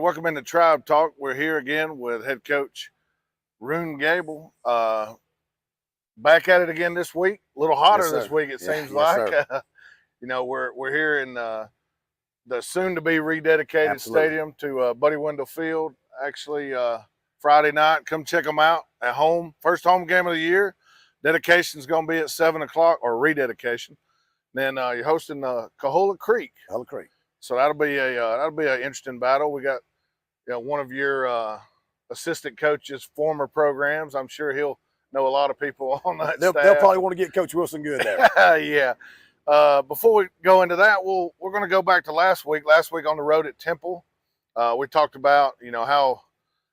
welcome into Tribe Talk. We're here again with head coach Roone Gable. Back at it again this week. A little hotter this week, it seems like. We're here in the soon-to-be rededicated stadium to Buddy Wendell Field. Actually, Friday night, come check them out at home. First home game of the year. Dedication's going to be at 7 o'clock, or rededication. Then you're hosting Cohola Creek. So that'll be an interesting battle. We got one of your assistant coaches' former programs. I'm sure he'll know a lot of people on that staff. They'll probably want to get Coach Wilson good there. Yeah. Before we go into that, we're going to go back to last week. Last week on the road at Temple, we talked about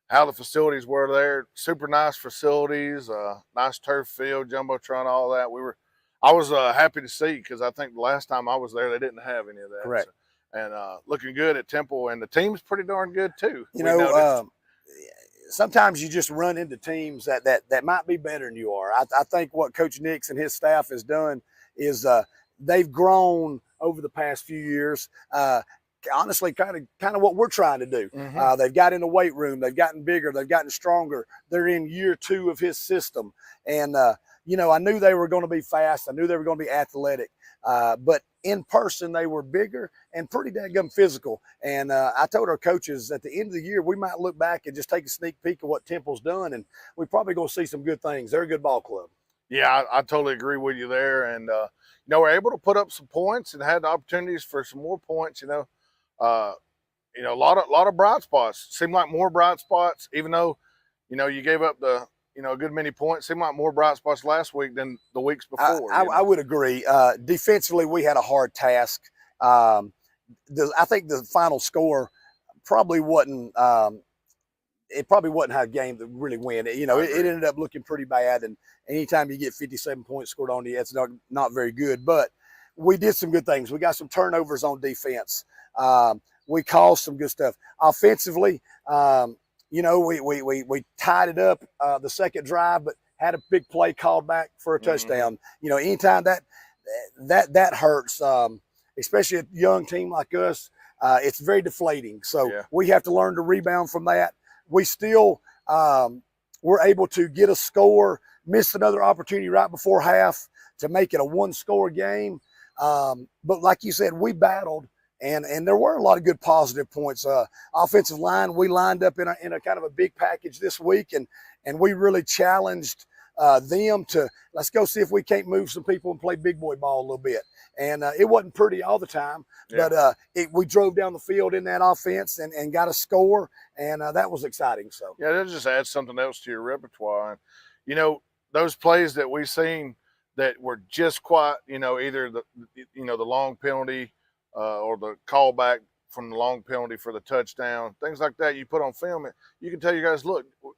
how the facilities were there. Super nice facilities, nice turf field, jumbotron, all that. I was happy to see, because I think the last time I was there, they didn't have any of that. Correct. So, and looking good at Temple, and the team's pretty darn good too. Sometimes you just run into teams that might be better than you are. I think what Coach Nix and his staff has done is they've grown over the past few years. Honestly, kind of what we're trying to do. Mm-hmm. They've got in the weight room. They've gotten bigger. They've gotten stronger. They're in year 2 of his system. And, I knew they were going to be fast. I knew they were going to be athletic. But in person, they were bigger and pretty daggum physical. And I told our coaches at the end of the year, we might look back and just take a sneak peek of what Temple's done, and we're probably going to see some good things. They're a good ball club. Yeah, I totally agree with you there. And, we're able to put up some points and had opportunities for some more points, a lot of bright spots. Seemed like more bright spots, even though, you gave up a good many points. Seemed like more bright spots last week than the weeks before. I would agree. Defensively, we had a hard task. I think the final score probably wasn't. It probably wasn't how a game that really win. It ended up looking pretty bad. And anytime you get 57 points scored on you, that's not very good. But we did some good things. We got some turnovers on defense. We caused some good stuff offensively. We tied it up the second drive, but had a big play called back for a touchdown. Anytime that hurts, especially a young team like us, it's very deflating. So we have to learn to rebound from that. We still were able to get a score, missed another opportunity right before half to make it a 1-score game. But like you said, we battled. And there were a lot of good positive points. Offensive line, we lined up in a kind of a big package this week, and we really challenged them to, let's go see if we can't move some people and play big boy ball a little bit. And it wasn't pretty all the time, but we drove down the field in that offense and got a score, and that was exciting. So that just adds something else to your repertoire. And, those plays that we've seen that were just quite, either the long penalty, or the callback from the long penalty for the touchdown, things like that. You put on film, you can tell you guys, look, we're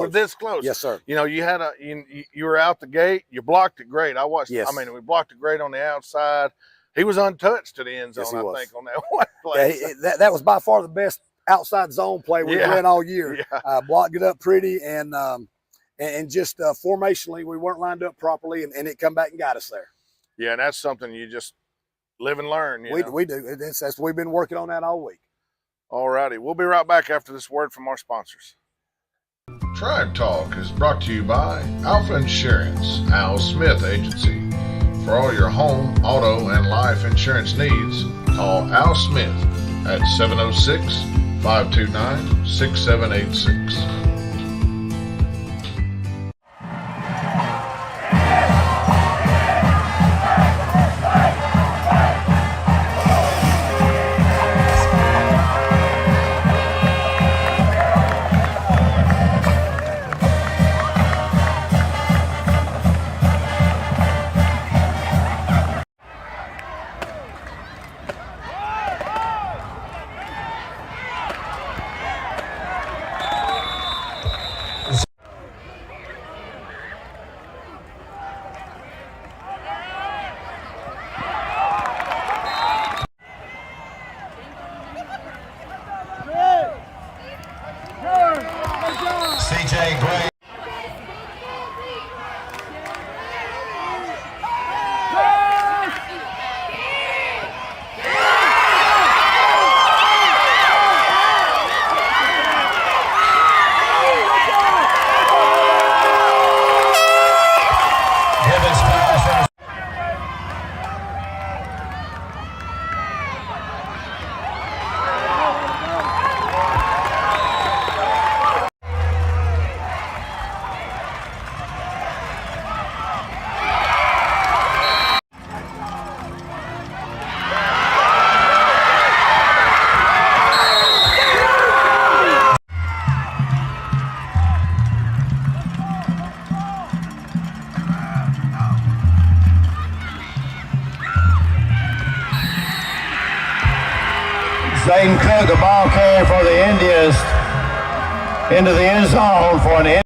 this close. Yes, sir. You were out the gate, you blocked it great. I watched. Yes. We blocked it great on the outside. He was untouched to the end zone. I think on that one play. Yeah, that was by far the best outside zone play we've ran all year. Yeah. Blocked it up pretty, and just formationally we weren't lined up properly, and it come back and got us there. Yeah, and that's something you just live and learn. We do. We've been working on that all week. All righty. We'll be right back after this word from our sponsors. Tribe Talk is brought to you by Alpha Insurance, Al Smith Agency. For all your home, auto, and life insurance needs, call Al Smith at 706-529-6786. CJ Gray. Caden Cook, the ball carrier for the Indians, into the end zone for an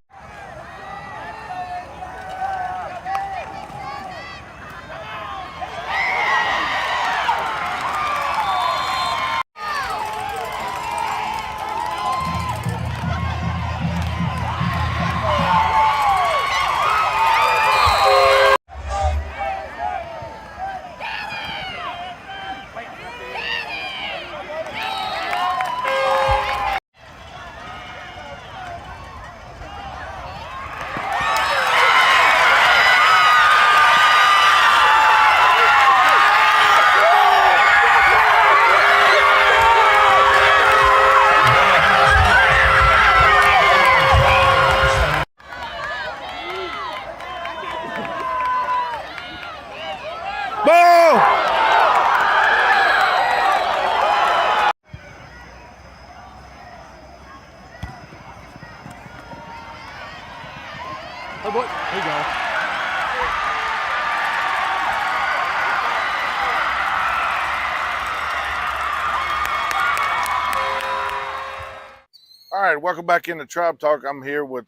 Oh boy, there you go. All right, welcome back into Tribe Talk. I'm here with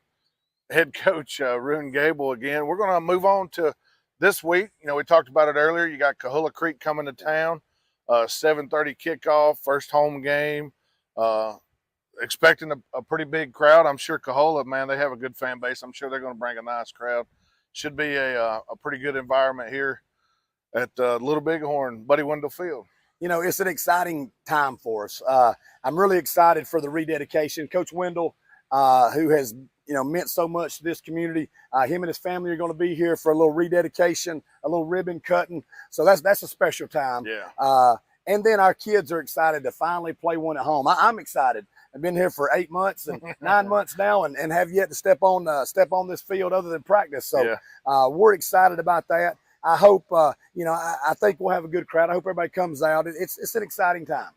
head coach Roone Gable again. We're going to move on to this week. You know, we talked about it earlier. You got Coahulla Creek coming to town, 7:30 kickoff, first home game. Expecting a pretty big crowd. I'm sure Coahulla, man, they have a good fan base. I'm sure they're going to bring a nice crowd. Should be a pretty good environment here at Little Bighorn, Buddy Wendell Field. You know, it's an exciting time for us. I'm really excited for the rededication. Coach Wendell, who has, you know, meant so much to this community, him and his family are going to be here for a little rededication, a little ribbon cutting. So that's a special time. Yeah. And then our kids are excited to finally play one at home. I'm excited. I've been here for 8 months and 9 months now, and have yet to step on this field other than practice. So yeah. We're excited about that. I hope, you know, I think we'll have a good crowd. I hope everybody comes out. It's an exciting time.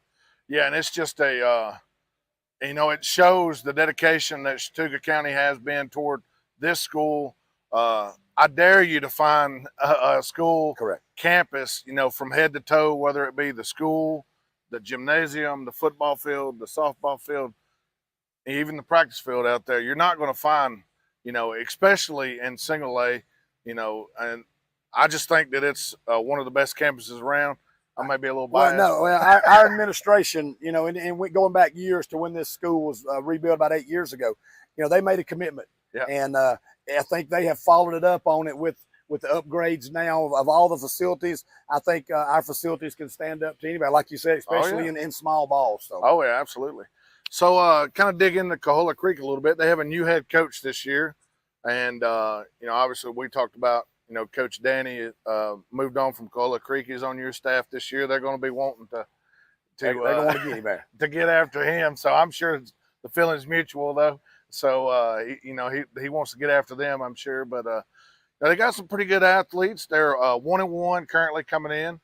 Yeah, and it's just you know, it shows the dedication that Chattooga County has been toward this school. I dare you to find a school campus, you know, from head to toe, whether it be the school, the gymnasium, the football field, the softball field, even the practice field out there. You're not going to find, you know, especially in single A, you know, and I just think that it's one of the best campuses around. I may be a little biased. Well, our administration, you know, and going back years to when this school was rebuilt about 8 years ago, you know, they made a commitment. Yeah. And I think they have followed it up on it with the upgrades now of all the facilities. I think our facilities can stand up to anybody, like you said, especially in small balls. So. Oh, yeah, absolutely. So kind of dig into Coahulla Creek a little bit. They have a new head coach this year. And, you know, obviously we talked about, you know, Coach Danny moved on from Coahulla Creek. He's on your staff this year. They're going to be wanting they're going to want to get him back. to get after him. So I'm sure the feeling's mutual, though. So, you know, he wants to get after them, I'm sure. But they got some pretty good athletes. They're 1-1 currently coming in.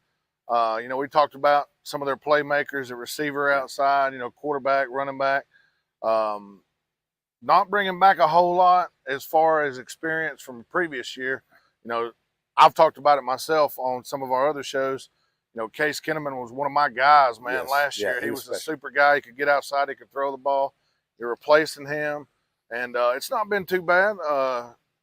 You know, we talked about some of their playmakers, a receiver outside, you know, quarterback, running back. Not bringing back a whole lot as far as experience from the previous year. You know, I've talked about it myself on some of our other shows. You know, Case Kinnaman was one of my guys, man, last year. He was a super guy. He could get outside. He could throw the ball. You're replacing him. And it's not been too bad.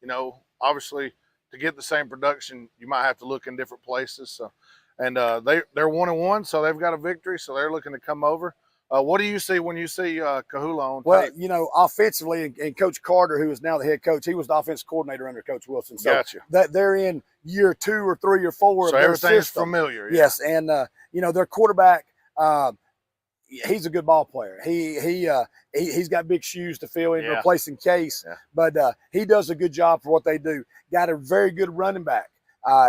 You know, obviously, to get the same production, you might have to look in different places. So, and they're 1-1, so they've got a victory. So they're looking to come over. What do you see when you see Coahulla on tape? Well, you know, offensively, and Coach Carter, who is now the head coach, he was the offensive coordinator under Coach Wilson. So gotcha. They're in year 2 or 3 or 4 so of their everything's system. familiar. Yeah. Yes, and you know, their quarterback, he's a good ball player. He's got big shoes to fill in replacing Case, but he does a good job for what they do. Got a very good running back.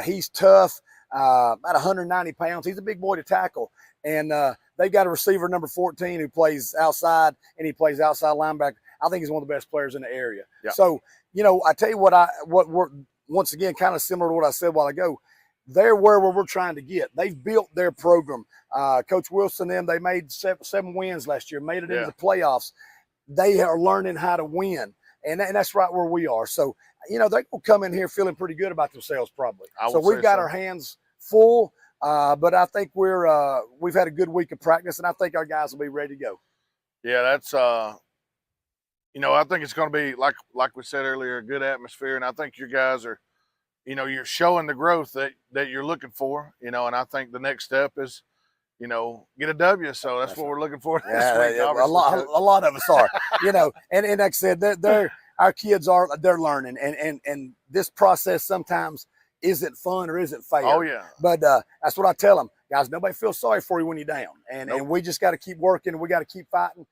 He's tough, about 190 pounds. He's a big boy to tackle. And they got a receiver, number 14, who plays outside, and he plays outside linebacker. I think he's one of the best players in the area. Yeah. So, you know, I tell you what we're, once again, kind of similar to what I said a while ago, they're where we're trying to get. They've built their program. Coach Wilson and them, they made seven wins last year, made it into the playoffs. They are learning how to win, and that's right where we are. So, you know, they will come in here feeling pretty good about themselves probably. So we've got our hands full, But I think we've had a good week of practice, and I think our guys will be ready to go. Yeah, that's you know, I think it's going to be like we said earlier, a good atmosphere, and I think your guys are, you know, you're showing the growth that you're looking for, you know, and I think the next step is, you know, get a W. So that's what we're looking for this week. Yeah, a lot of us are, you know, and like I said, our kids they're learning, and this process sometimes isn't fun or isn't fair. Oh yeah. But that's what I tell them, guys. Nobody feels sorry for you when you're down, and we just got to keep working. We got to keep fighting.